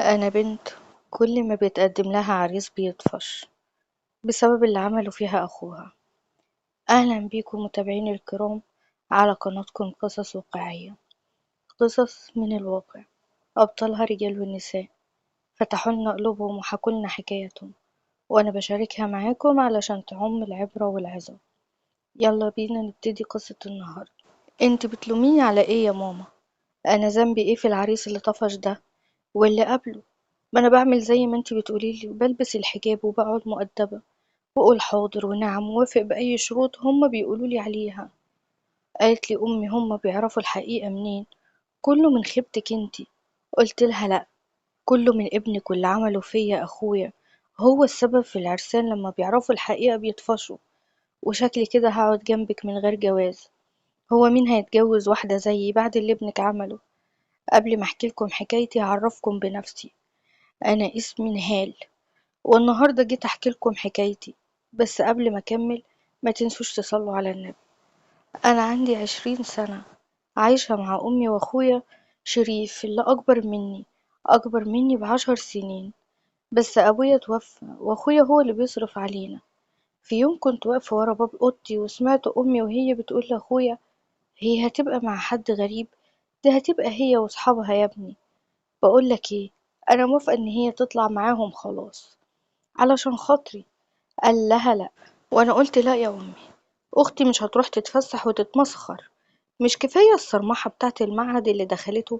أنا بنت كل ما بيتقدم لها عريس بيطفش بسبب اللي عمله فيها أخوها. أهلا بيكم متابعين الكرام على قناتكم قصص واقعية، قصص من الواقع أبطالها رجال ونساء فتحوا لنا قلوبهم وحكوا لنا حكاياتهم، وأنا بشاركها معاكم علشان تعم العبرة والعظة. يلا بينا نبتدي قصة النهاردة. انت بتلوميني على ايه يا ماما؟ أنا ذنبي ايه في العريس اللي طفش ده واللي قبله؟ ما أنا بعمل زي ما انتي بتقوليلي وبلبس الحجاب وبقعد مؤدبة وأقول حاضر ونعم وافق بأي شروط هما بيقولولي عليها. قالت لي أمي هما بيعرفوا الحقيقة منين؟ كله من خيبتك انتي. قلت لها لأ، كله من ابنك واللي عمله فيا أخويا، هو السبب في العرسان لما بيعرفوا الحقيقة بيطفشوا، وشكلي كده هقعد جنبك من غير جواز. هو مين هيتجوز واحدة زيي بعد اللي ابنك عمله؟ قبل ما احكيلكم حكايتي هعرفكم بنفسي. أنا اسمي نهال، والنهاردة جيت أحكي لكم حكايتي، بس قبل ما أكمل ما تنسوش تصلوا على النبي. أنا عندي 20 سنة عايشة مع أمي وأخويا شريف اللي أكبر مني ب10 سنين، بس أبويا توفى وأخويا هو اللي بيصرف علينا. في يوم كنت واقفة ورا باب أوضتي وسمعت أمي وهي بتقول لأخويا: هي هتبقى مع حد غريب؟ دي هتبقى هي وصحابها يا ابني. بقولك ايه، أنا موافقة إن هي تطلع معاهم خلاص علشان خاطري. قال لها لأ، وأنا قلت لأ يا أمي، أختي مش هتروح تتفسح وتتمسخر، مش كفاية الصرمحة بتاعت المعهد اللي دخلته؟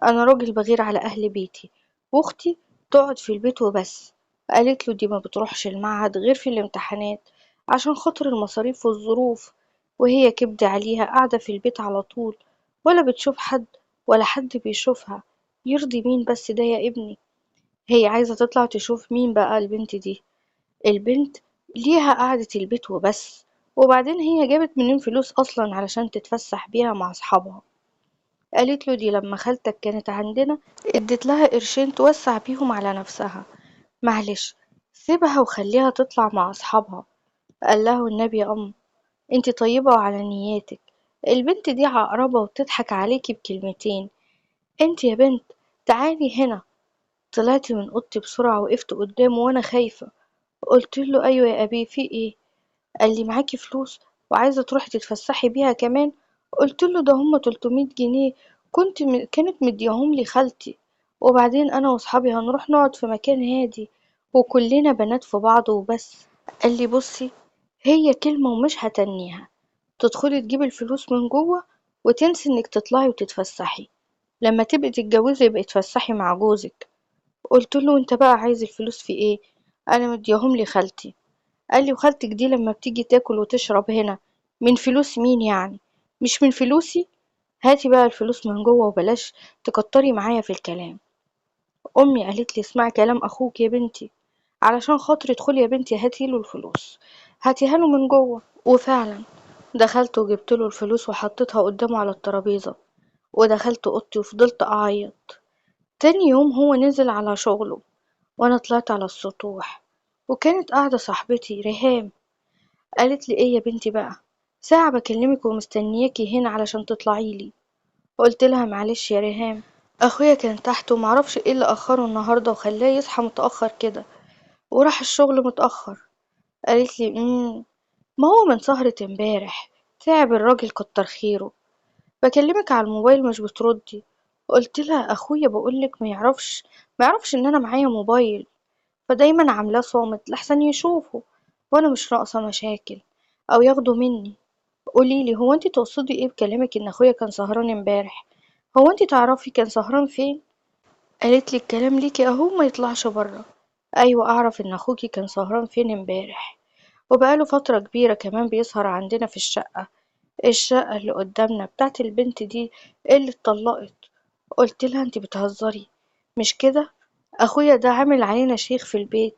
أنا راجل بغير على أهل بيتي، وأختي تقعد في البيت وبس. قالت له دي ما بتروحش المعهد غير في الامتحانات عشان خاطر المصاريف والظروف، وهي كبد عليها قاعدة في البيت على طول، ولا بتشوف حد ولا حد بيشوفها. يرضي مين بس ده يا ابني؟ هي عايزة تطلع تشوف مين بقى البنت دي؟ البنت ليها قعدة البيت وبس، وبعدين هي جابت منين فلوس أصلا علشان تتفسح بيها مع أصحابها؟ قالت له دي لما خالتك كانت عندنا اديت لها قرشين توسع بيهم على نفسها، معلش سيبها وخليها تطلع مع أصحابها. قال له النبي يا انتي طيبة وعلى نياتك، البنت دي عقربة وبتضحك عليكي بكلمتين. انتي يا بنت تعالي هنا. طلعت من اوضتي بسرعة وقفت قدامه وانا خايفة. قلت له ايوه يا ابي، في ايه؟ قال لي معاكي فلوس وعايزة تروحي تتفسحي بيها كمان؟ قلت له ده هما 300 جنيه كانت مديهم لي خالتي، وبعدين انا واصحابي هنروح نقعد في مكان هادي وكلنا بنات في بعض وبس. قال لي بصي، هي كلمة ومش هتنيها، تدخلي تجيبي الفلوس من جوه وتنسي انك تطلعي وتتفسحي، لما تبقي تتجوزي يبقى تفسحي مع جوزك. قلت له انت بقى عايز الفلوس في ايه؟ انا مديهم لي خالتي. قال لي وخالتك دي لما بتيجي تاكل وتشرب هنا من فلوس مين يعني؟ مش من فلوسي؟ هاتي بقى الفلوس من جوه وبلاش تكتري معايا في الكلام. امي قالت لي اسمعي كلام اخوك يا بنتي، علشان خاطر ادخلي يا بنتي هاتي له الفلوس، هاتيها له من جوه. وفعلا دخلت وجبت له الفلوس وحطيتها قدامه على الترابيزه، ودخلت اوضتي وفضلت اعيط. تاني يوم هو نزل على شغله وانا طلعت على السطوح، وكانت قاعده صاحبتي ريهام. قالت لي ايه يا بنتي بقى، ساعة بكلمك ومستنياكي هنا علشان تطلعيلي. قلت لها معلش يا ريهام، اخويا كان تحت ومعرفش ايه اللي اخره النهارده وخلاه يصحى متاخر كده وراح الشغل متاخر. قالت لي ما هو من سهرة امبارح، تعب الراجل كتر خيره. بكلمك على الموبايل مش بتردي. قلت لها اخويا بقولك ما يعرفش ان انا معايا موبايل، فدايما عاملاه صامت لحسن يشوفه، وانا مش ناقصه مشاكل او ياخده مني. قوليلي، هو انتي تقصدي ايه بكلامك ان اخويا كان سهران امبارح؟ هو انتي تعرفي كان سهران فين؟ قالت لي الكلام ليكي اهو ما يطلعش بره. ايوه اعرف ان اخوكي كان سهران فين امبارح، وبقاله فترة كبيرة كمان بيسهر عندنا في الشقة اللي قدامنا بتاعت البنت دي اللي اتطلقت. قلت لها انتي بتهزري، مش كده؟ اخويا ده عامل علينا شيخ في البيت،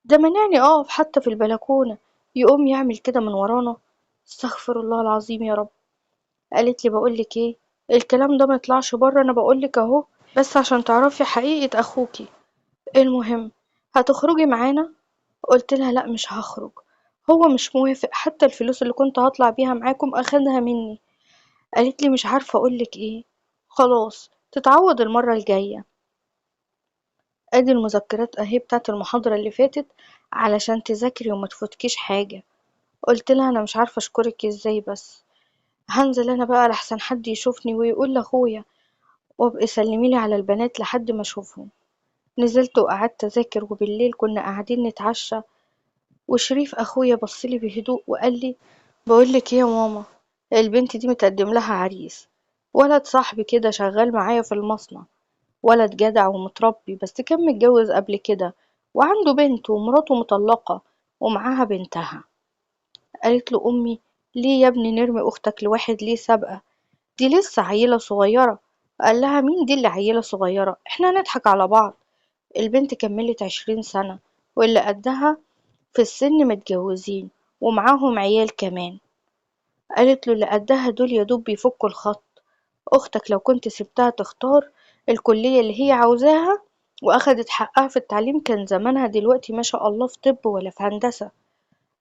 ده منعني اقف حتى في البلكونة يقوم يعمل كده من ورانا. استغفر الله العظيم يا رب. قالت لي بقولك ايه، الكلام ده ما يطلعش بره، انا بقولك اهو بس عشان تعرفي حقيقة اخوكي. المهم، هتخرجي معانا؟ قلت لها لا مش هخرج، هو مش موافق، حتى الفلوس اللي كنت هطلع بيها معاكم اخدها مني. قالت لي مش عارفة اقولك ايه، خلاص تتعوض المرة الجاية. ادي المذكرات اهي بتاعت المحاضرة اللي فاتت علشان تذاكري وما تفوتكيش حاجة. قلت لها انا مش عارفة اشكرك ازاي، بس هنزل انا بقى لحسن حد يشوفني ويقول لاخويا، وابقي سلميلي على البنات لحد ما اشوفهم. نزلت وقعدت اذاكر، وبالليل كنا قاعدين نتعشى، وشريف اخويا بصلي بهدوء وقال لي بقولك ايه يا ماما، البنت دي متقدم لها عريس، ولد صاحبي كده شغال معايا في المصنع، ولد جدع ومتربي، بس كان متجوز قبل كده وعنده بنت ومراته مطلقة ومعاها بنتها. قالت له أمي ليه يا ابني نرمي أختك لواحد ليه سابقة، دي لسه عيلة صغيرة. قال لها مين دي اللي عيلة صغيرة، احنا نضحك على بعض، البنت كملت 20 سنة، واللي قدها في السن متجوزين ومعاهم عيال كمان. قالت له اللي قدها دول يا دوب بيفكوا الخط، أختك لو كنت سبتها تختار الكلية اللي هي عاوزاها وأخدت حقها في التعليم كان زمانها دلوقتي ما شاء الله في طب ولا في هندسة.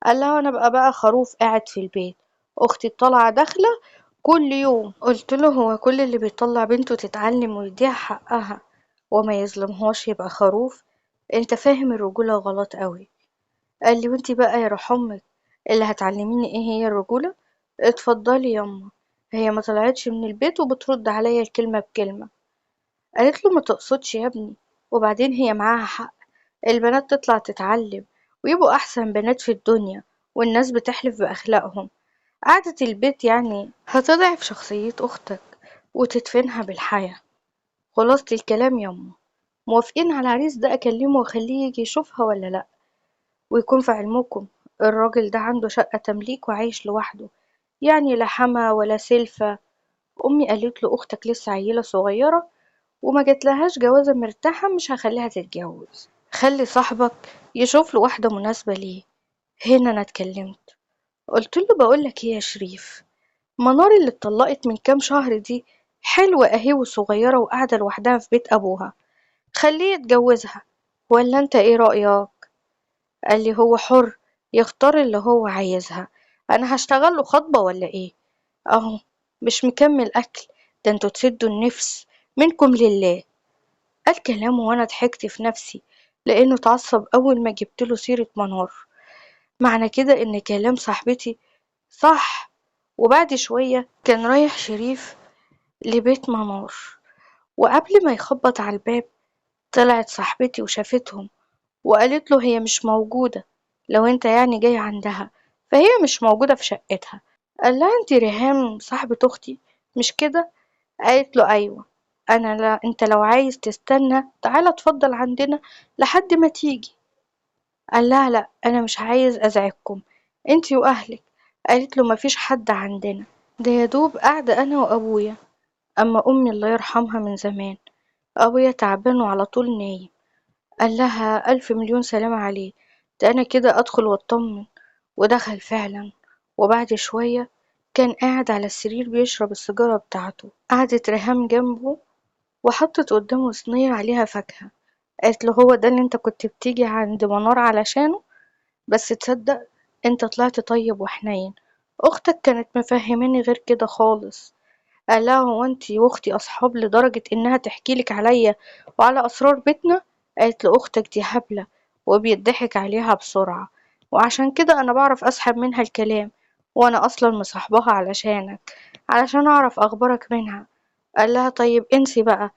قال لها أنا بقى خروف قاعد في البيت، أختي طالعة داخلة كل يوم. قلت له هو كل اللي بيطلع بنته تتعلم ويديها حقها وما يظلمهاش يبقى خروف؟ انت فاهم الرجولة غلط قوي. قال لي وانتي بقى يا روح امك اللي هتعلميني ايه هي الرجولة؟ اتفضلي يما، هي ما طلعتش من البيت وبترد عليا الكلمة بكلمة. قالت له ما تقصدش يا ابني، وبعدين هي معاها حق، البنات تطلع تتعلم ويبقوا احسن بنات في الدنيا، والناس بتحلف باخلاقهم. قعدة البيت يعني هتضعف شخصية اختك وتدفنها بالحياة. خلاصة الكلام يما، موافقين على العريس ده اكلمه واخليه يجي يشوفها ولا لا؟ ويكون في علمكم الراجل ده عنده شقة تمليك وعايش لوحده، يعني لا حما ولا سلفة. أمي قالت له أختك لسه عيلة صغيرة وما جاتلهاش جوازة مرتاحة، مش هخليها تتجوز، خلي صاحبك يشوف له واحدة مناسبة ليه. هنا أنا اتكلمت، قلت له بقولك ايه يا شريف، منار اللي اتطلقت من كام شهر دي حلوة اهي وصغيرة وقاعدة لوحدها في بيت أبوها، خليه يتجوزها، ولا انت ايه رأيك؟ قال لي هو حر يختار اللي هو عايزها، انا هشتغل له خطبة ولا ايه؟ اهو مش مكمل اكل، ده انتوا تسدوا النفس منكم لله. قال كلامه وانا ضحكت في نفسي لانه اتعصب اول ما جبت له سيرة منار، معنى كده ان كلام صاحبتي صح. وبعد شوية كان رايح شريف لبيت منار، وقبل ما يخبط على الباب طلعت صاحبتي وشافتهم وقالت له هي مش موجودة، لو انت يعني جاي عندها فهي مش موجودة في شقتها. قال لها انت ريهام صاحبة اختي مش كده؟ قالت له ايوه. انا لا، انت لو عايز تستنى تعالى اتفضل عندنا لحد ما تيجي. قال لها لا انا مش عايز ازعجكم انتي واهلك. قالت له مفيش حد عندنا، ده يا دوب قاعدة انا وابويا، اما امي الله يرحمها من زمان، ابويا تعبان وعلى طول نايم. قال لها ألف مليون سلام عليه، ده أنا كده أدخل وأطمن. ودخل فعلا، وبعد شوية كان قاعد على السرير بيشرب السيجارة بتاعته، قعدت ريهام جنبه وحطت قدامه صينية عليها فاكهة. قالت له هو ده اللي انت كنت بتيجي عند منار علشانه؟ بس تصدق انت طلعت طيب وحنين، اختك كانت مفهماني غير كده خالص. قال لها هو انتي واختي اصحاب لدرجة انها تحكيلك عليا وعلى اسرار بيتنا؟ قالت له اختك دي هبلة وبيضحك عليها بسرعة، وعشان كده انا بعرف اسحب منها الكلام، وانا اصلا مصاحباها علشانك، علشان اعرف اخبارك منها. قال لها طيب انسي بقى،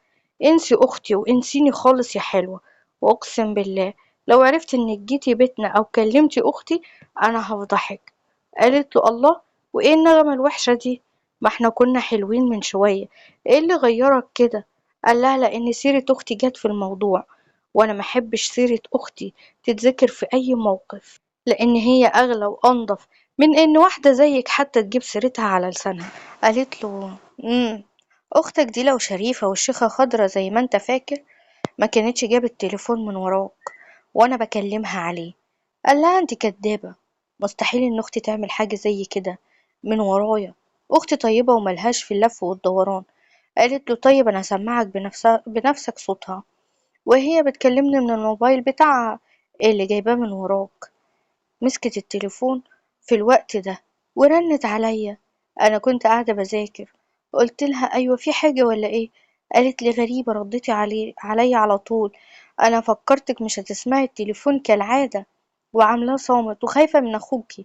انسي اختي وانسيني خالص يا حلوة، واقسم بالله لو عرفت انك جيتي بيتنا او كلمتي اختي انا هفضحك. قالت له الله، وايه النغمة الوحشة دي، ما احنا كنا حلوين من شوية، ايه اللي غيرك كده؟ قال لها لان سيرة اختي جت في الموضوع، وانا محبش سيرة اختي تتذكر في اي موقف، لان هي اغلى وانضف من ان واحدة زيك حتى تجيب سيرتها على لسانها. قالت له اختك دي لو شريفة والشيخة خضرة زي ما انت فاكر ما كانتش جابت التليفون من وراك وانا بكلمها عليه. قال لها انت كدابة، مستحيل ان اختي تعمل حاجة زي كده من ورايا، اختي طيبة وملهاش في اللف والدوران. قالت له طيب انا هسمعك بنفسك صوتها وهي بتكلمني من الموبايل بتاعها، ايه اللي جايباه من وراك؟ مسكت التليفون في الوقت ده ورنت عليا، انا كنت قاعدة بذاكر. قلت لها ايوه في حاجة ولا ايه؟ قالت لي غريبة، رديتي علي على طول. أنا فكرتك مش هتسمعي التليفون كالعادة وعاملاه صامت وخايفة من أخوكي.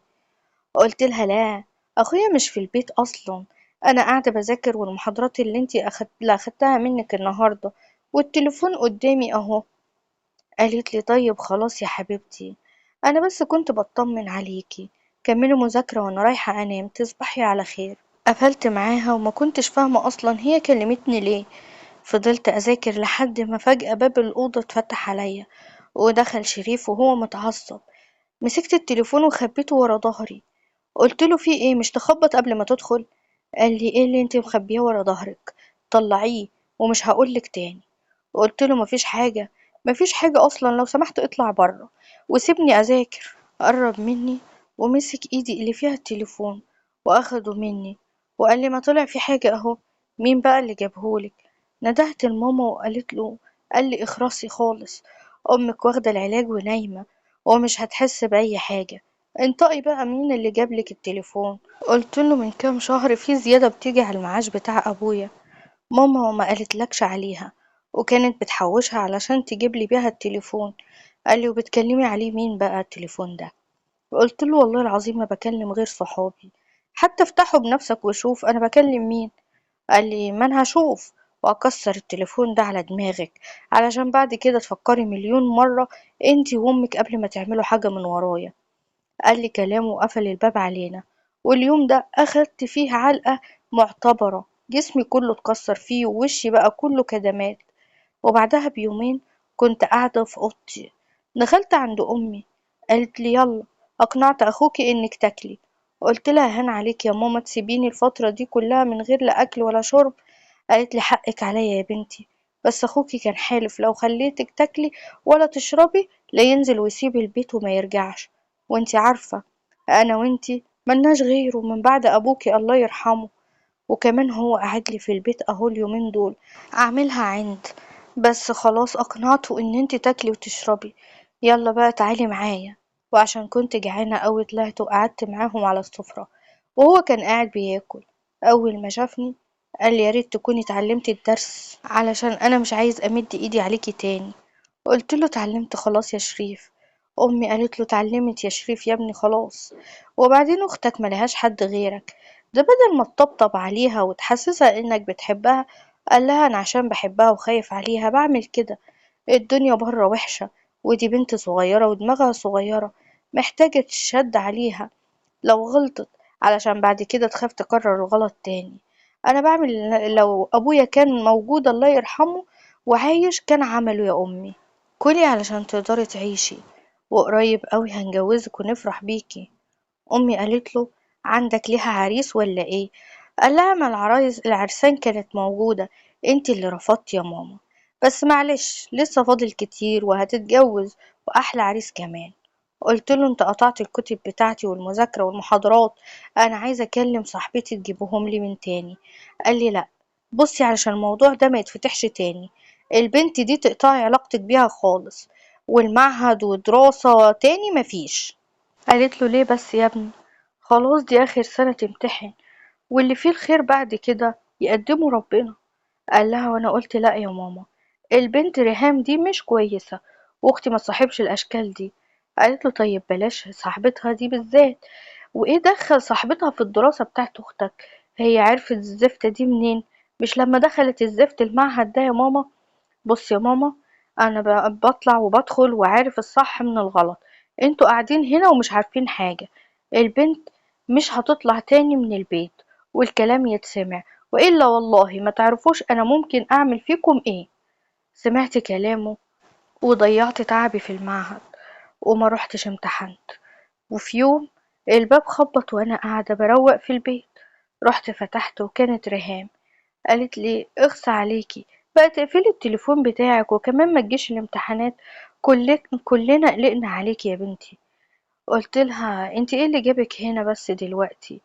قلت لها لا، أخويا مش في البيت أصلا، أنا قاعدة بذاكر والمحاضرات اللي أخدتها منك النهاردة والتليفون قدامي أهو. قالت لي طيب خلاص يا حبيبتي، أنا بس كنت بطمن عليكي، كملي مذاكرة وأنا رايحة أنام، تصبحي على خير. قفلت معاها وما كنتش فاهمة أصلا هي كلمتني ليه. فضلت أذاكر لحد ما فجأة باب الأوضة اتفتح عليا ودخل شريف وهو متعصب. مسكت التليفون وخبيته ورا ظهري. قلت له في ايه، مش تخبط قبل ما تدخل؟ قال لي ايه اللي انت مخبيه ورا ظهرك؟ طلعيه ومش هقولك تاني. قلت له مفيش حاجة، مفيش حاجة اصلا، لو سمحت اطلع بره وسيبني اذاكر. قرب مني ومسك ايدي اللي فيها التليفون واخده مني وقال لي ما طلع في حاجة اهو. مين بقى اللي جابهولك؟ ندهت لماما وقالت له، قال لي اخرسي خالص، امك واخدة العلاج ونايمة ومش هتحس بأي حاجة. انطقي بقى، مين اللي جابلك التليفون؟ قلت له من كام شهر في زيادة بتيجي على المعاش بتاع أبويا، ماما ما قالتلكش عليها وكانت بتحوشها علشان تجيبلي بيها التليفون. قال لي وبتكلمي عليه مين بقى التليفون ده؟ قلت له والله العظيم ما بكلم غير صحابي، حتى افتحه بنفسك وشوف أنا بكلم مين. قال لي ما أنا هشوف وأكسر التليفون ده على دماغك علشان بعد كده تفكري مليون مرة انتي وأمك قبل ما تعملوا حاجة من ورايا. قال لي كلامه وقفل الباب علينا. واليوم ده أخدت فيه علقة معتبرة، جسمي كله اتكسر فيه ووشي بقى كله كدمات. وبعدها بيومين كنت قاعدة في أوضتي، دخلت عند أمي، قالت لي يلا أقنعت أخوكي إنك تاكلي. قلت لها هان عليك يا ماما تسيبيني الفترة دي كلها من غير لا أكل ولا شرب. قالت لي حقك عليا يا بنتي، بس أخوكي كان حالف لو خليتك تاكلي ولا تشربي لا ينزل ويسيب البيت وما يرجعش، وانتي عارفة أنا وانتي ملناش غيره من بعد أبوكي الله يرحمه. وكمان هو قاعد لي في البيت اهو اليومين دول اعملها عند، بس خلاص اقنعته ان انتي تاكلي وتشربي. يلا بقى تعالي معايا. وعشان كنت جعانة اوي طلعت وقعدت معاهم على السفرة وهو كان قاعد بياكل. اول ما شافني قال لي يا ريت تكوني اتعلمتي الدرس علشان انا مش عايز امد ايدي عليكي تاني. قلت له اتعلمت خلاص يا شريف. امي قالت له اتعلمت يا شريف يا ابني خلاص، وبعدين اختك ملهاش حد غيرك، ده بدل ما تطبطب عليها وتحسسها انك بتحبها قال لها انا عشان بحبها وخايف عليها بعمل كده. الدنيا بره وحشة، ودي بنت صغيرة ودماغها صغيرة محتاجة تشد عليها لو غلطت علشان بعد كده تخاف تكرر الغلط تاني. انا بعمل لو ابويا كان موجود الله يرحمه وعايش كان عمله يا امي. كلي علشان تقدري تعيشي، وقريب قوي هنجوزك ونفرح بيكي. أمي قالت له عندك ليها عريس ولا ايه؟ قال لها ما العرسان كانت موجودة، انتي اللي رفضتي يا ماما، بس معلش لسه فاضل كتير وهتتجوز وأحلى عريس كمان. قلت له انت قطعت الكتب بتاعتي والمذاكرة والمحاضرات، انا عايزة اكلم صاحبتي تجيبهم لي من تاني. قال لي لا، بصي علشان الموضوع ده ما يتفتحش تاني، البنت دي تقطعي علاقتك بيها خالص، والمعهد ودراسة تاني مفيش. قالت له ليه بس يا ابني؟ خلاص دي آخر سنة تمتحن واللي فيه الخير بعد كده يقدمه ربنا. قال لها وانا قلت لا يا ماما، البنت ريهام دي مش كويسة واختي ما تصاحبش الاشكال دي. قالت له طيب بلاش صاحبتها دي بالذات، وايه دخل صاحبتها في الدراسة بتاعت اختك؟ هي عرفت الزفتة دي منين؟ مش لما دخلت الزفت المعهد ده يا ماما؟ بص يا ماما، انا بطلع وبدخل وعارف الصح من الغلط، انتوا قاعدين هنا ومش عارفين حاجة. البنت مش هتطلع تاني من البيت والكلام يتسمع، وإلا والله ما تعرفوش أنا ممكن أعمل فيكم إيه. سمعت كلامه وضيعت تعبي في المعهد وما رحتش امتحنت. وفي يوم الباب خبط وأنا قاعدة بروق في البيت، رحت فتحت وكانت ريهام. قالت لي اخصى عليكي بقى تقفلي التليفون بتاعك وكمان ما تجيش الامتحانات، كلنا قلقنا عليكي يا بنتي. قلت لها انت ايه اللي جابك هنا بس دلوقتي؟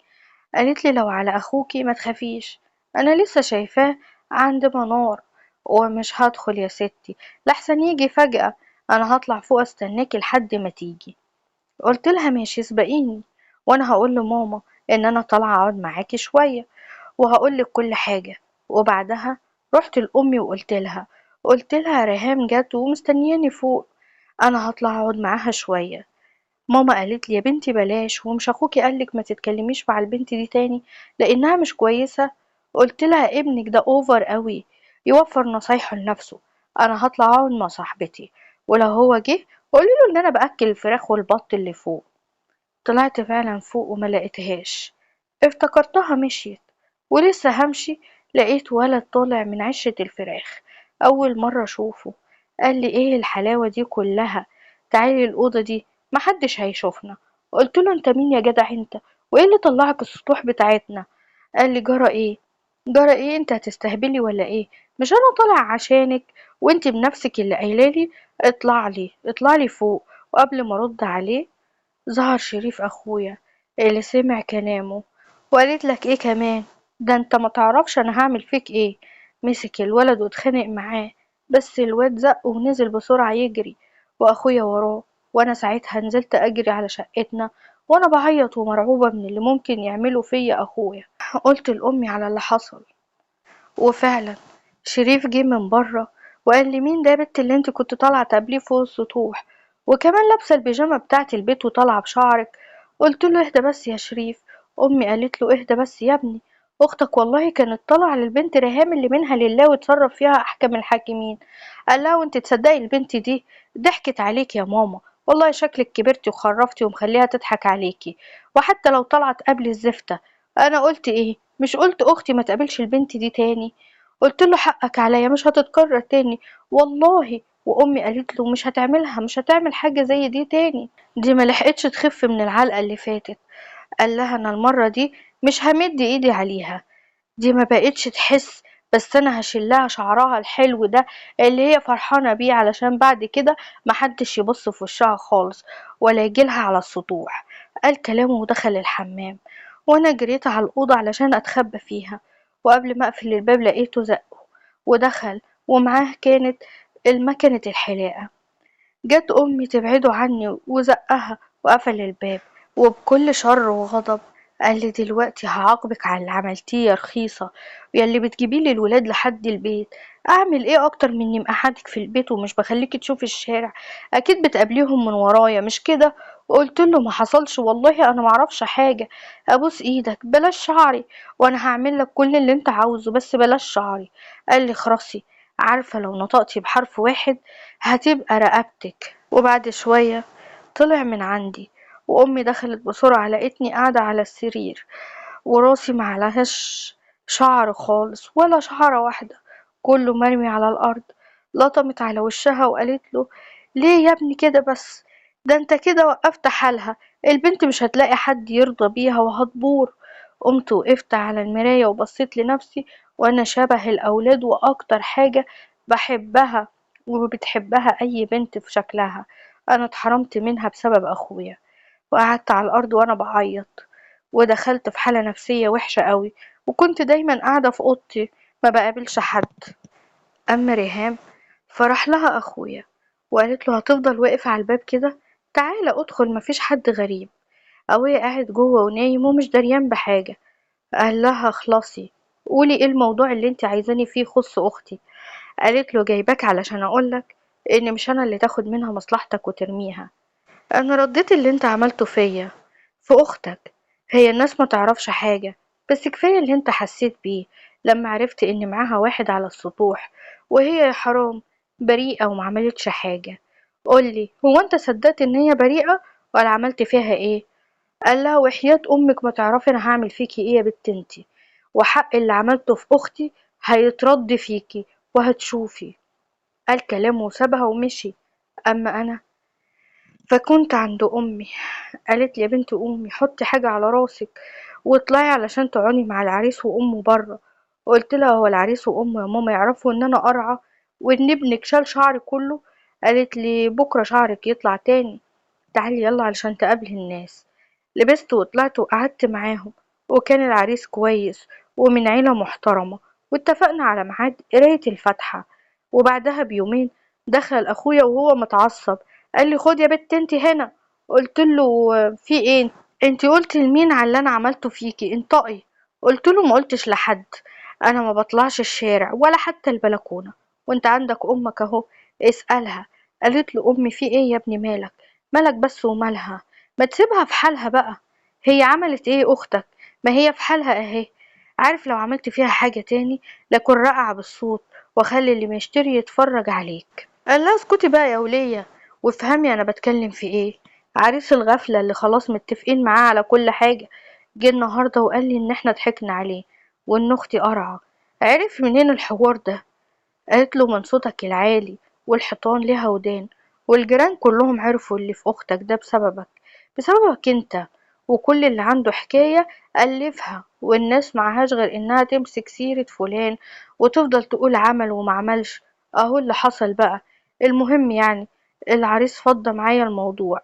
قالت لي لو على اخوكي ما تخافيش، انا لسه شايفاه عند منار ومش هدخل يا ستي لحسن يجي فجأة، انا هطلع فوق استناكي لحد ما تيجي. قلت لها ماشي سبقيني وانا هقول لماما ان انا طالعه اقعد معاكي شويه وهقولك كل حاجه. وبعدها رحت لأمي قلت لها ريهام جت ومستنياني فوق، أنا هطلع أقعد معاها شوية. ماما قالت لي يا بنتي بلاش، ومش أخوكي قالك ما تتكلميش مع البنت دي تاني لأنها مش كويسة؟ قلت لها ابنك ده أوفر قوي، يوفر نصايحه لنفسه. أنا هطلع أقعد مع صاحبتي، ولو هو جه قوليله إن أنا بأكل الفراخ والبط اللي فوق. طلعت فعلا فوق وما لقيتهاش، افتكرتها مشيت، ولسه همشي لقيت ولد طالع من عشة الفراخ، أول مرة أشوفه. قال لي ايه الحلاوة دي كلها، تعالي الأوضة دي محدش هيشوفنا. قلت له انت مين يا جدع انت، وايه اللي طلعك السطوح بتاعتنا؟ قال لي جرى ايه، جرى ايه، انت هتستهبلي ولا ايه؟ مش انا طالع عشانك، وانت بنفسك اللي قايلالي اطلعلي فوق. وقبل ما ارد عليه ظهر شريف أخويا اللي سمع كلامه. وقالت لك ايه كمان، ده انت ما تعرفش انا هعمل فيك ايه. مسك الولد واتخانق معاه، بس الواد زق ونزل بسرعة يجري، واخويا وراه. وانا ساعتها نزلت اجري على شقتنا، وانا بعيط ومرعوبة من اللي ممكن يعمله فيا اخويا. قلت لامي على اللي حصل، وفعلا شريف جه من بره وقال لي مين ده يا بت اللي انت كنت طالعه تقابليه فوق السطوح، وكمان لابسه البيجامه بتاعه البيت وطالعه بشعرك؟ قلت له اهدى بس يا شريف. امي قالت له اهدى بس يا ابني، اختك والله كانت طالعه للبنت ريهام اللي منها لله وتصرف فيها احكم الحاكمين. قال لها وانت تصدقي البنت دي ضحكت عليك يا ماما، والله شكلك كبرتي وخرفتي ومخليها تضحك عليكي، وحتى لو طلعت قبل الزفته. انا قلت ايه، مش قلت اختي ما تقابلش البنت دي تاني؟ قلت له حقك عليا مش هتتكرر تاني والله. وامي قالت له مش هتعملها، مش هتعمل حاجه زي دي تاني، دي ما لحقتش تخف من العلقه اللي فاتت. قال لها انا المره دي مش همد ايدي عليها، دي ما بقتش تحس، بس انا هشيلها شعرها الحلو ده اللي هي فرحانه بيه، علشان بعد كده محدش يبص في وشها خالص ولا يجيلها على السطوح. قال كلامه ودخل الحمام، وانا جريت على الاوضه علشان اتخبى فيها، وقبل ما اقفل الباب لقيته زقه ودخل، ومعاه كانت المكنه الحلاقه. جت أمي تبعده عني وزقها وقفل الباب، وبكل شر وغضب قال لي دلوقتي هعاقبك على اللي عملتيه يا رخيصة، ياللي بتجيبيلي الولاد لحد البيت. اعمل ايه اكتر من اني مقعدك في البيت ومش بخليكي تشوفي الشارع؟ اكيد بتقابليهم من ورايا مش كده؟ قلت له ما حصلش والله، انا معرفش حاجة. ابوس ايدك بلاش شعري، وانا هعمل لك كل اللي انت عاوزه بس بلاش شعري. قال لي خرسي، عارفة لو نطقتي بحرف واحد هتبقى رقبتك. وبعد شوية طلع من عندي، وأمي دخلت بسرعة لقيتني قاعدة على السرير، وراسي معلهاش شعر خالص ولا شعرة واحدة، كله مرمي على الأرض. لطمت على وشها وقالت له ليه يا ابني كده بس، ده انت كده وقفت حالها، البنت مش هتلاقي حد يرضى بيها وهتبور. قمت وقفت على المراية وبصيت لنفسي، وانا شبه الأولاد وأكتر حاجة بحبها وبتحبها أي بنت في شكلها. أنا اتحرمت منها بسبب أخويا، وقعدت على الأرض وأنا بعيط، ودخلت في حالة نفسية وحشة قوي، وكنت دايما قاعدة في أوضتي ما بقابلش حد. أما ريهام فرح لها أخويا وقالت له هتفضل واقف على الباب كده، تعالى ادخل مفيش حد غريب. أبويا قاعد جوه ونايم ومش دريان بحاجة. قال لها اخلصي، قولي ايه الموضوع اللي انت عايزاني فيه يخص اختي. قالت له جايباك علشان اقولك ان مش انا اللي تاخد منها مصلحتك وترميها، انا رديت اللي انت عملته فيا في اختك، هي الناس ما تعرفش حاجة، بس كفاية اللي انت حسيت بيه لما عرفت ان معاها واحد على السطوح، وهي يا حرام بريئة وما عملتش حاجة. قولي هو انت صدقت ان هي بريئة ولا عملت فيها ايه؟ قال لها وحياة امك ما تعرفي انا هعمل فيكي ايه يا بنت انتي، وحق اللي عملته في اختي هيترد فيكي وهتشوفي. قال كلامه وسابها ومشي. اما انا فكنت عند امي، قالت لي يا بنت قومي حطي حاجة على راسك واطلعي علشان تقعدي مع العريس وامه بره. قلت لها هو العريس وامه يا ماما يعرفوا ان انا قرعة وان ابنك شال شعري كله؟ قالت لي بكرة شعرك يطلع تاني، تعالي يلا علشان تقابلي الناس. لبست وطلعت وقعدت معاهم، وكان العريس كويس ومن عيلة محترمة، واتفقنا على ميعاد قراية الفاتحة. وبعدها بيومين دخل اخويا وهو متعصب، قال لي خد يا بت انت هنا. قلت له في ايه، انت قلتي لمين على اللي انا عملته فيكي، انطقي. قلت له ما قلتش لحد. أنا ما بطلعش الشارع ولا حتى البلكونة، وانت عندك أمك أهو، اسألها. قالت له أمي في إيه يا ابني مالك؟ مالك بس ومالها؟ ما تسيبها في حالها بقى. هي عملت إيه أختك؟ ما هي في حالها أهي. عارف لو عملت فيها حاجة تاني لكن رقع بالصوت وخلي اللي مشتري يتفرج عليك. قال لها اسكتي بقى يا ولية وافهمي أنا بتكلم في إيه. عريس الغفلة اللي خلاص متفقين معاه على كل حاجة جه النهاردة وقال لي إن احنا ضحكنا عليه وإن أختي قرعة. عرف منين الحوار ده؟ قالت له من صوتك العالي، والحيطان ليها ودان، والجيران كلهم عرفوا اللي في أختك ده بسببك، بسببك انت. وكل اللي عنده حكاية ألفها، والناس معهاش غير إنها تمسك سيرة فلان وتفضل تقول عمل وما عملش. أهو اللي حصل بقى. المهم يعني العريس فضى معايا الموضوع،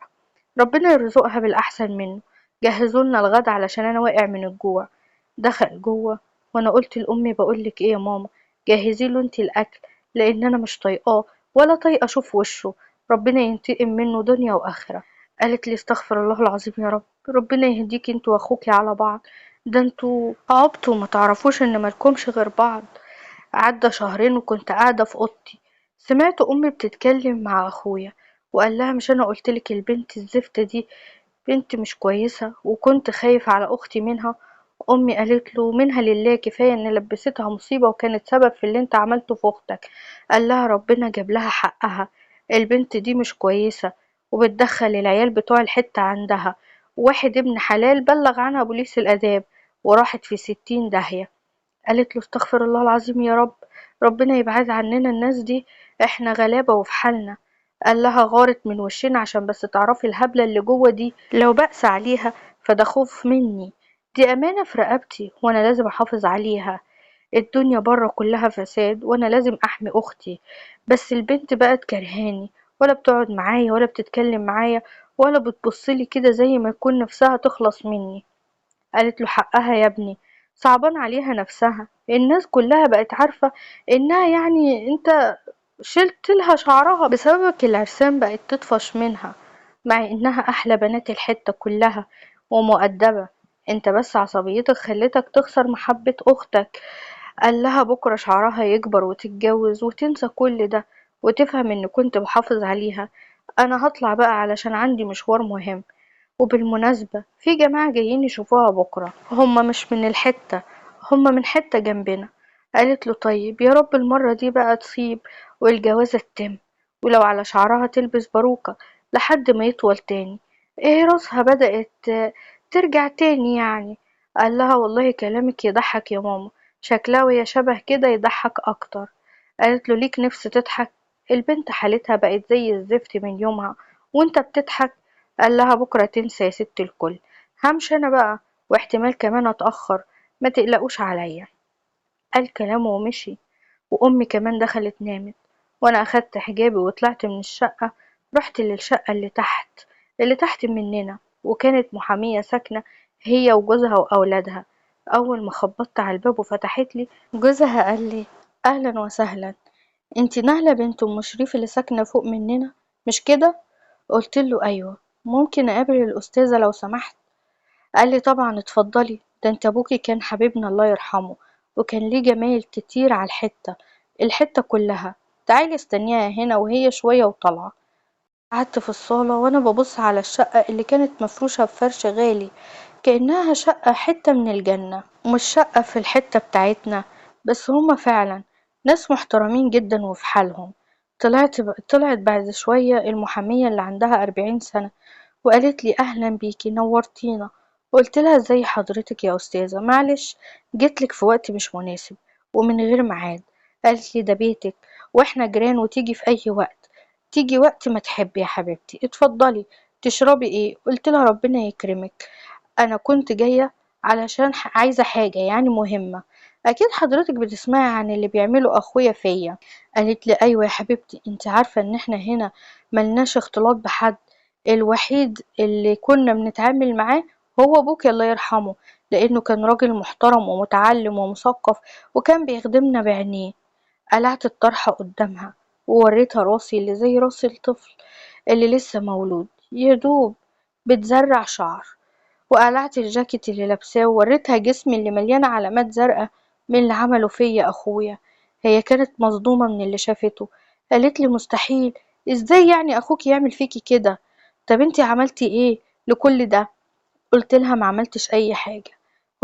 ربنا يرزقها بالأحسن منه. جهزولنا الغدا علشان أنا واقع من الجوع. دخل جوه وأنا قلت لأمي بقولك إيه يا ماما، جهزيله انتي الأكل لأن أنا مش طايقاه ولا طايقة أشوف وشه، ربنا ينتقم منه دنيا وآخرة. قالت لي استغفر الله العظيم يا رب، ربنا يهديكي انتوا واخوكي على بعض، ده انتوا عبطوا وما تعرفوش ان مالكمش غير بعض. عدى شهرين وكنت قاعدة في أوضتي، سمعت أمي بتتكلم مع أخويا وقال لها مش أنا قلتلك البنت الزفتة دي بنت مش كويسة وكنت خايف على أختي منها؟ أمي قالت له منها لله، كفاية إن لبستها مصيبة وكانت سبب في اللي انت عملته في أختك. قال لها ربنا جاب لها حقها، البنت دي مش كويسة وبتدخل العيال بتوع الحتة عندها، واحد ابن حلال بلغ عنها بوليس الآداب وراحت في 60 داهية. قالت له استغفر الله العظيم يا رب، ربنا يبعد عننا الناس دي، احنا غلابة وفي حالنا. قال لها غارت من وشنا عشان بس تعرفي الهبلة اللي جوه دي لو بأس عليها فده خوف مني، دي أمانة في رقبتي وأنا لازم أحافظ عليها. الدنيا بره كلها فساد وأنا لازم أحمي أختي، بس البنت بقت كرهاني، ولا بتقعد معايا ولا بتتكلم معايا ولا بتبصلي كده زي ما يكون نفسها تخلص مني. قالت له حقها يا ابني، صعبان عليها نفسها، الناس كلها بقت عارفة انها يعني انت شلت لها شعرها بسببك، العرسان بقت تطفش منها مع انها احلى بنات الحتة كلها ومؤدبة، انت بس عصبيتك خلتك تخسر محبة اختك. قال لها بكرة شعرها يكبر وتتجوز وتنسى كل ده وتفهم ان كنت بحافظ عليها. انا هطلع بقى علشان عندي مشوار مهم، وبالمناسبة في جماعة جايين يشوفوها بكرة، هما مش من الحتة، هما من حتة جنبنا. قالت له طيب يا رب المرة دي بقى تصيب والجوازة تتم، ولو على شعرها تلبس باروكة لحد ما يطول تاني. ايه راسها بدأت ترجع تاني يعني. قال لها والله كلامك يضحك يا ماما، شكلها وهي شبه كده يضحك اكتر. قالت له ليك نفس تضحك؟ البنت حالتها بقت زي الزفت من يومها وانت بتضحك. قال لها بكرة تنسى يا ست الكل، همشي انا بقى واحتمال كمان اتأخر، ما تقلقوش عليا. قال كلامه ومشي، وامي كمان دخلت نامت، وانا اخدت حجابي وطلعت من الشقة، رحت للشقة اللي تحت مننا، وكانت محامية ساكنة هي وجوزها واولادها. اول ما خبطت على الباب وفتحت لي جوزها قال لي اهلا وسهلا، انتي نهلة بنت ام شريف اللي ساكنة فوق مننا مش كده؟ قلت له ايوه، ممكن اقابل الاستاذة لو سمحت؟ قال لي طبعا اتفضلي، ده انت ابوكي كان حبيبنا الله يرحمه وكان ليه جمايل كتير على الحتة كلها، تعالي استنيها هنا وهي شوية وطالعة. قعدت في الصالة وانا ببص على الشقة اللي كانت مفروشة بفرش غالي كأنها شقة حتة من الجنة، ومش شقة في الحتة بتاعتنا، بس هما فعلا ناس محترمين جدا وفي حالهم. طلعت بعد شوية المحامية اللي عندها 40 سنة وقالت لي أهلا بيكي نورتينا. قلت لها ازي حضرتك يا أستاذة، معلش جيتلك في وقت مش مناسب ومن غير ميعاد. قالت لي ده بيتك واحنا جيران وتيجي في أي وقت، تيجي وقت ما تحبي يا حبيبتي، اتفضلي تشربي ايه؟ قلت لها ربنا يكرمك، انا كنت جاية علشان عايزة حاجة يعني مهمة، اكيد حضرتك بتسمعي عن اللي بيعمله اخويا فيا. قالت لي ايوه يا حبيبتي، انت عارفة ان احنا هنا ملناش اختلاط بحد، الوحيد اللي كنا بنتعامل معاه هو ابوك الله يرحمه، لانه كان راجل محترم ومتعلم ومثقف وكان بيخدمنا بعينيه. قلعت الطرحة قدامها ووريتها راسي اللي زي راس الطفل اللي لسه مولود يدوب بتزرع شعر، وقلعت الجاكيت اللي لابساه ووريتها جسمي اللي مليان علامات زرقاء من اللي عمله فيا أخويا. هي كانت مصدومة من اللي شافته، قالت لي مستحيل، ازاي يعني أخوك يعمل فيكي كده؟ طب انتي عملتي ايه لكل ده؟ قلت لها ما عملتش أي حاجة،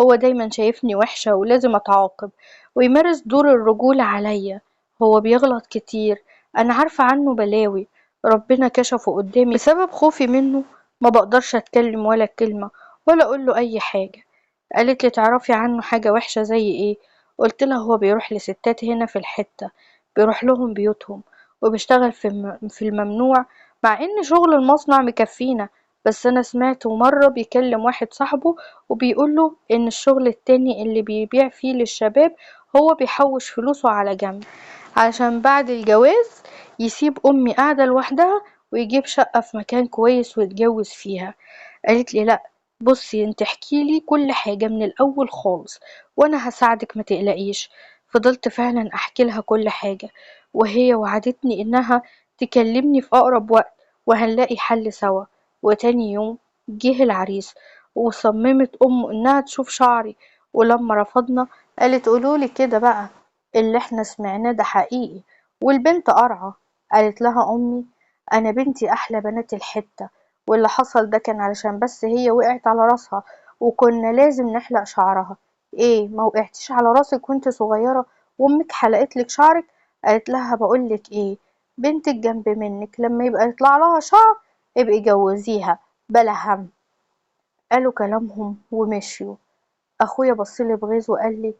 هو دايما شايفني وحشة ولازم أتعاقب ويمارس دور الرجولة عليا. هو بيغلط كتير، أنا عارفة عنه بلاوي، ربنا كشفه قدامي بسبب خوفي منه. ما بقدرش أتكلم ولا كلمة ولا أقوله أي حاجة. قالت لي تعرفي عنه حاجة وحشة زي ايه؟ قلت لها هو بيروح لستات هنا في الحتة، بيروح لهم بيوتهم وبيشتغل في الممنوع، مع ان شغل المصنع مكفينا. بس انا سمعته مرة بيكلم واحد صاحبه وبيقوله ان الشغل التاني اللي بيبيع فيه للشباب هو بيحوش فلوسه على جنب عشان بعد الجواز يسيب امي قاعدة لوحدها ويجيب شقة في مكان كويس ويتجوز فيها. قالت لي لا، بصي انت احكيلي كل حاجة من الاول خالص وانا هساعدك ما تقلقيش. فضلت فعلا احكي لها كل حاجة، وهي وعدتني انها تكلمني في اقرب وقت وهنلاقي حل سوا. وتاني يوم جه العريس وصممت امه انها تشوف شعري، ولما رفضنا قالت قولولي كده بقى، اللي احنا سمعناه ده حقيقي؟ والبنت قرعة. قالت لها امي انا بنتي احلى بنات الحتة، واللي حصل ده كان علشان بس هي وقعت على راسها وكنا لازم نحلق شعرها. ايه ما وقعتيش على راسك وانت صغيرة وامك حلقتلك شعرك؟ قالت لها بقولك ايه، بنتك جنب منك لما يبقى يطلع لها شعر ابقي جوزيها بلا هم. قالوا كلامهم ومشيوا. اخويا بصلي بغيظ وقال لي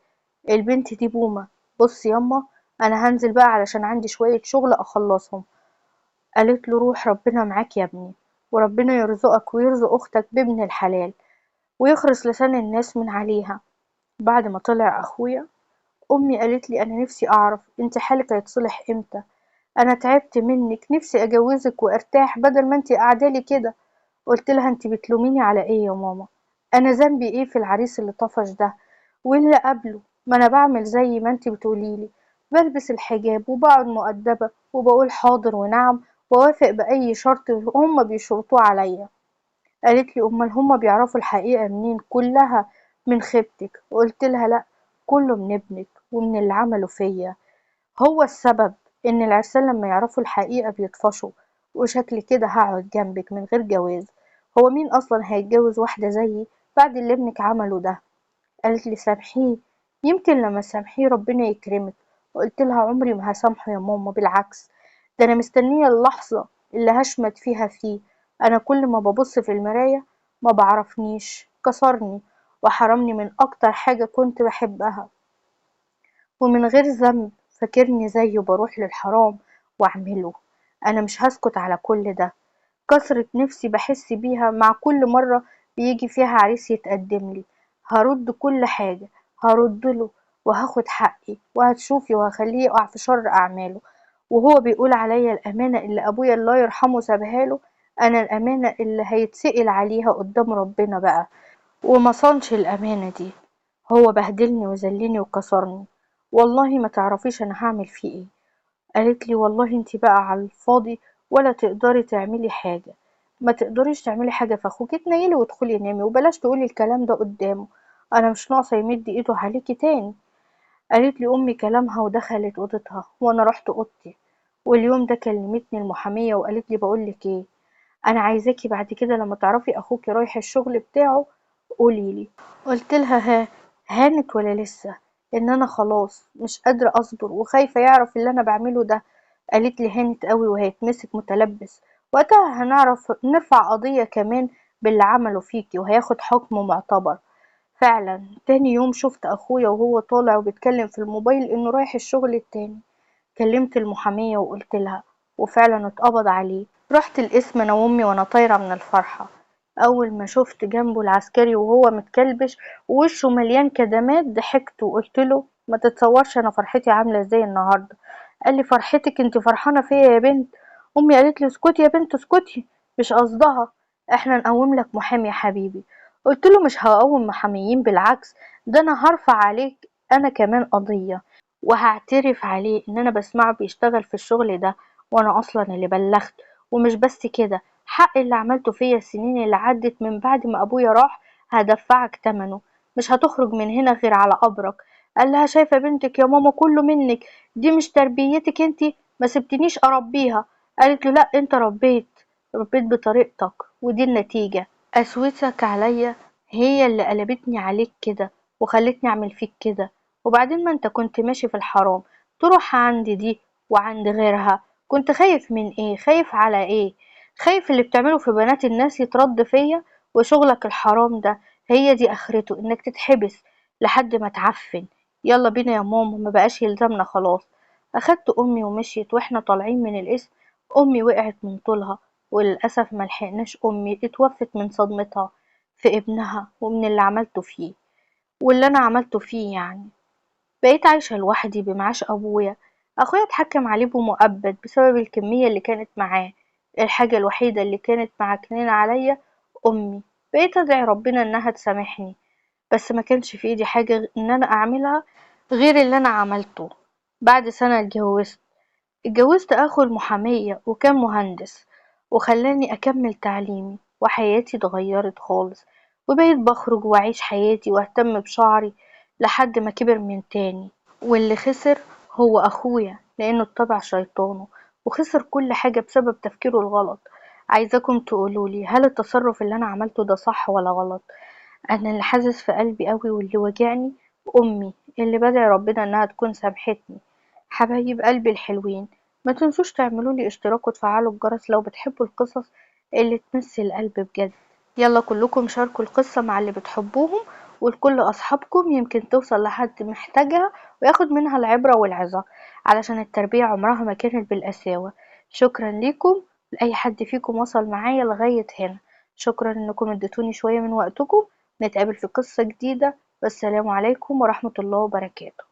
البنت دي بومة، بص ياما انا هنزل بقى علشان عندي شوية شغل اخلصهم. قالت له روح ربنا معاك يا ابني، وربنا يرزقك ويرزق اختك بابن الحلال ويخرس لسان الناس من عليها. بعد ما طلع اخويا امي قالت لي انا نفسي اعرف انت حالك هيتصلح امتى، انا تعبت منك، نفسي اجوزك وارتاح بدل ما انت قاعدالي كده. قلت لها انت بتلوميني على ايه يا ماما؟ انا ذنبي ايه في العريس اللي طفش ده واللي قبله؟ ما انا بعمل زي ما انت بتقوليلي، بلبس الحجاب وبقعد مؤدبة وبقول حاضر ونعم ووافق بأي شرط هما بيشرطوه عليا. قالت لي امال هما بيعرفوا الحقيقة منين كلها؟ من خيبتك. قلت لها لا، كله من ابنك ومن اللي عمله فيا، هو السبب ان العرسان لما يعرفوا الحقيقة بيطفشوا. وشكلي كده هقعد جنبك من غير جواز، هو مين اصلا هيتجوز واحدة زيي بعد اللي ابنك عمله ده؟ قالت لي سامحيه، يمكن لما سامحيه ربنا يكرمك. قلت لها عمري ما هسامحه يا ماما، بالعكس ده انا مستنية اللحظة اللي هشمت فيها فيه. انا كل ما ببص في المراية ما بعرفنيش، كسرني وحرمني من اكتر حاجة كنت بحبها ومن غير ذنب، فاكرني زيه بروح للحرام واعمله. انا مش هسكت على كل ده، كثرة نفسي بحس بيها مع كل مرة بيجي فيها عريس يتقدم لي. هرد كل حاجة، هرد له وهاخد حقي وهتشوفي وهخليه يقع في شر أعماله. وهو بيقول عليا الأمانة اللي أبويا الله يرحمه سابها له، أنا الأمانة اللي هيتسئل عليها قدام ربنا بقى. وما صانش الأمانة دي، هو بهدلني وذلني وكسرني، والله ما تعرفيش أنا هعمل فيه إيه. قالت لي والله انتي بقى على الفاضي ولا تقدري تعملي حاجة، ما تقدريش تعملي حاجة في اخوك، اتنيلي وادخلي نامي وبلاش تقولي الكلام ده قدامه، انا مش ناقصة يمد ايده عليكي تاني. قالت لي امي كلامها ودخلت اوضتها وانا رحت اوضتي. واليوم ده كلمتني المحامية وقالت لي بقولك ايه، انا عايزاكي بعد كده لما تعرفي اخوكي رايح الشغل بتاعه قوليلي. قلت لها ها، هانت ولا لسه؟ ان انا خلاص مش قادرة اصبر وخايفة يعرف اللي انا بعمله ده. قالت لي هانت قوي وهيتمسك متلبس، وقتها هنعرف نرفع قضية كمان باللي عمله فيكي وهياخد حكم معتبر. فعلا تاني يوم شفت اخويا وهو طالع وبيتكلم في الموبايل انه رايح الشغل التاني. كلمت المحامية وقلت لها، وفعلا اتقبض عليه. رحت القسم انا وامي وانا طايرة من الفرحة. اول ما شفت جنبه العسكري وهو متكلبش ووشه مليان كدمات ضحكت وقلت له ما تتصورش انا فرحتي عاملة ازاي النهاردة. قال لي فرحتك انت فرحانة فيا يا بنت؟ امي قالت لي اسكتي يا بنت اسكتي، مش قصدها، احنا نقوم لك محامي يا حبيبي. قلت له مش هقوم محاميين، بالعكس ده انا هرفع عليك انا كمان قضية وهعترف عليه ان انا بسمعه بيشتغل في الشغل ده وانا اصلا اللي بلغت. ومش بس كده، حق اللي عملته فيا السنين اللي عدت من بعد ما ابويا راح هدفعك تمنه، مش هتخرج من هنا غير على قبرك. قال لها شايفة بنتك يا ماما كله منك، دي مش تربيتك انتي، ما سبتنيش اربيها. قالت له لا انت ربيت بطريقتك ودي النتيجة. قسوتك عليا هي اللي قلبتني عليك كده وخلتني اعمل فيك كده. وبعدين ما انت كنت ماشي في الحرام تروح عند دي وعند غيرها، كنت خايف من ايه؟ خايف على ايه؟ خايف اللي بتعمله في بنات الناس يترد فيا؟ وشغلك الحرام ده هي دي اخرته انك تتحبس لحد ما تعفن. يلا بينا يا ماما ما بقاش يلزمنا خلاص. اخدت امي ومشيت واحنا طالعين من القسم امي وقعت من طولها، وللاسف ملحقناش امي اتوفت من صدمتها في ابنها ومن اللي عملته فيه واللي انا عملته فيه يعني. بقيت عايشة لوحدي بمعاش ابويا. اخويا اتحكم عليه بمؤبد بسبب الكمية اللي كانت معاه. الحاجة الوحيدة اللي كانت معكنين عليا امي. بقيت ادعي ربنا انها تسامحني، بس ما كانش في ايدي حاجة ان انا اعملها غير اللي انا عملته. بعد سنة اتجوزت اخو المحامية وكان مهندس، وخلاني اكمل تعليمي وحياتي اتغيرت خالص، وبقيت بخرج واعيش حياتي واهتم بشعري لحد ما كبر من تاني. واللي خسر هو اخويا لانه اتبع شيطانه وخسر كل حاجة بسبب تفكيره الغلط. عايزاكم تقولولي هل التصرف اللي انا عملته ده صح ولا غلط؟ انا اللي حاسس في قلبي قوي واللي واجعني امي اللي بدعي ربنا انها تكون سامحتني. حبايب قلبي الحلوين، ما تنسوش تعملوا لي اشتراك وتفعلوا الجرس لو بتحبوا القصص اللي تمس القلب بجد. يلا كلكم شاركوا القصة مع اللي بتحبوهم ولكل أصحابكم، يمكن توصل لحد محتاجها وياخد منها العبرة والعظة، علشان التربية عمرها ما كانت بالقساوة. شكرا ليكم لأي حد فيكم وصل معايا لغاية هنا. شكرا انكم اديتوني شوية من وقتكم. نتقابل في قصة جديدة، والسلام عليكم ورحمة الله وبركاته.